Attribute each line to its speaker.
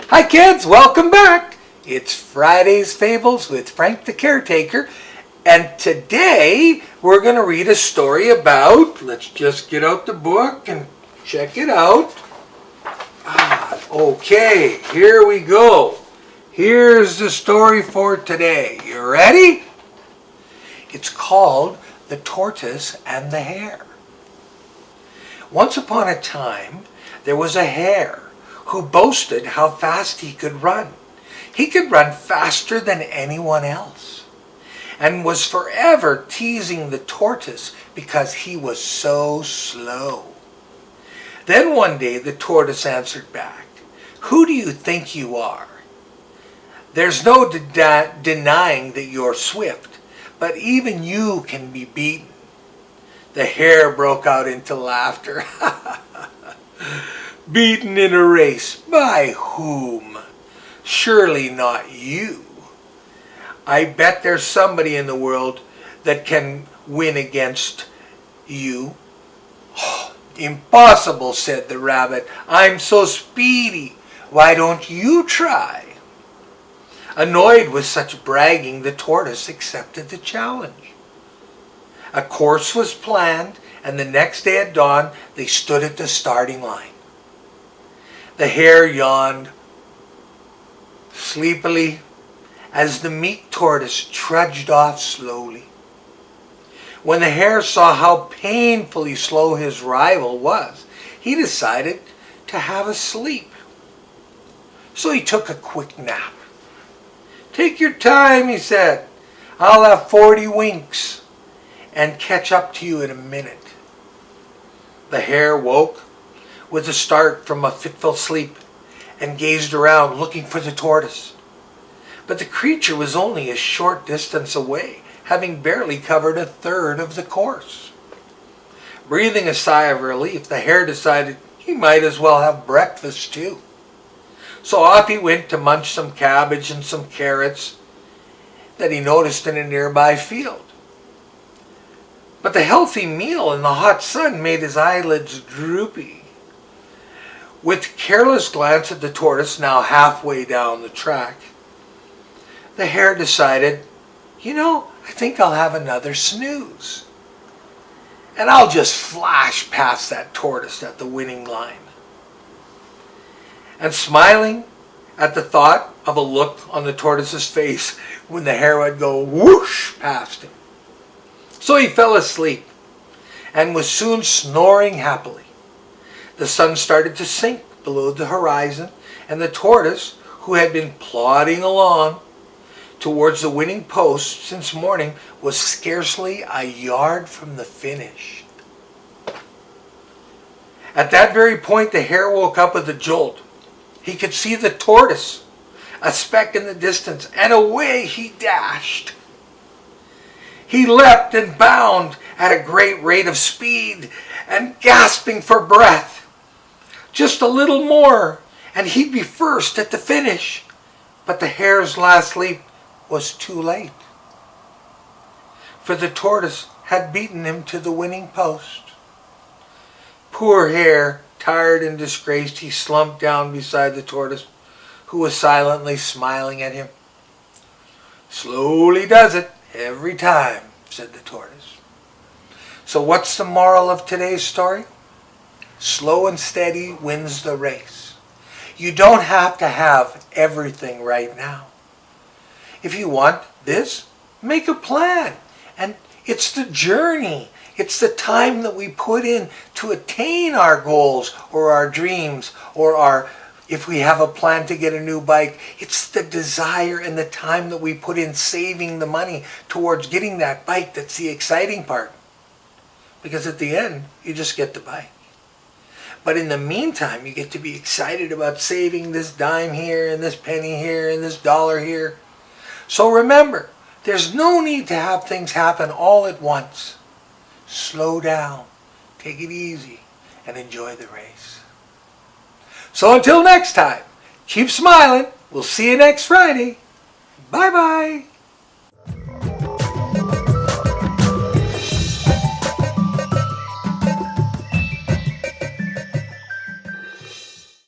Speaker 1: Hi kids, welcome back. It's Friday's Fables with Frank the Caretaker, and today we're going to read a story about, let's just get out the book and check it out. Okay, here we go. Here's the story for today. You ready? It's called The Tortoise and the Hare. Once upon a time, there was a hare who boasted how fast he could run. He could run faster than anyone else, and was forever teasing the tortoise because he was so slow. Then one day the tortoise answered back, "Who do you think you are? There's no denying that you're swift, but even you can be beaten." The hare broke out into laughter. "Beaten in a race? By whom? Surely not you. I bet there's somebody in the world that can win against you." "Oh, impossible," said the rabbit. "I'm so speedy. Why don't you try?" Annoyed with such bragging, the tortoise accepted the challenge. A course was planned, and the next day at dawn they stood at the starting line. The hare yawned sleepily as the meek tortoise trudged off slowly. When the hare saw how painfully slow his rival was, he decided to have a sleep. So he took a quick nap. "Take your time," he said. "I'll have 40 winks and catch up to you in a minute." The hare woke with a start from a fitful sleep and gazed around looking for the tortoise. But the creature was only a short distance away, having barely covered a third of the course. Breathing a sigh of relief, the hare decided he might as well have breakfast too. So off he went to munch some cabbage and some carrots that he noticed in a nearby field. But the healthy meal in the hot sun made his eyelids droopy. With a careless glance at the tortoise now halfway down the track, the hare decided, I think I'll have another snooze. And I'll just flash past that tortoise at the winning line. And smiling at the thought of a look on the tortoise's face when the hare would go whoosh past him. So he fell asleep and was soon snoring happily. The sun started to sink below the horizon, and the tortoise, who had been plodding along towards the winning post since morning, was scarcely a yard from the finish. At that very point, the hare woke up with a jolt. He could see the tortoise, a speck in the distance, and away he dashed. He leapt and bounded at a great rate of speed, and gasping for breath. Just a little more, and he'd be first at the finish. But the hare's last leap was too late, for the tortoise had beaten him to the winning post. Poor hare, tired and disgraced, he slumped down beside the tortoise, who was silently smiling at him. "Slowly does it every time," said the tortoise. So what's the moral of today's story? Slow and steady wins the race. You don't have to have everything right now. If you want this, make a plan. And it's the journey. It's the time that we put in to attain our goals or our dreams or if we have a plan to get a new bike, it's the desire and the time that we put in saving the money towards getting that bike that's the exciting part. Because at the end, you just get the bike. But in the meantime, you get to be excited about saving this dime here and this penny here and this dollar here. So remember, there's no need to have things happen all at once. Slow down, take it easy, and enjoy the race. So until next time, keep smiling. We'll see you next Friday. Bye-bye.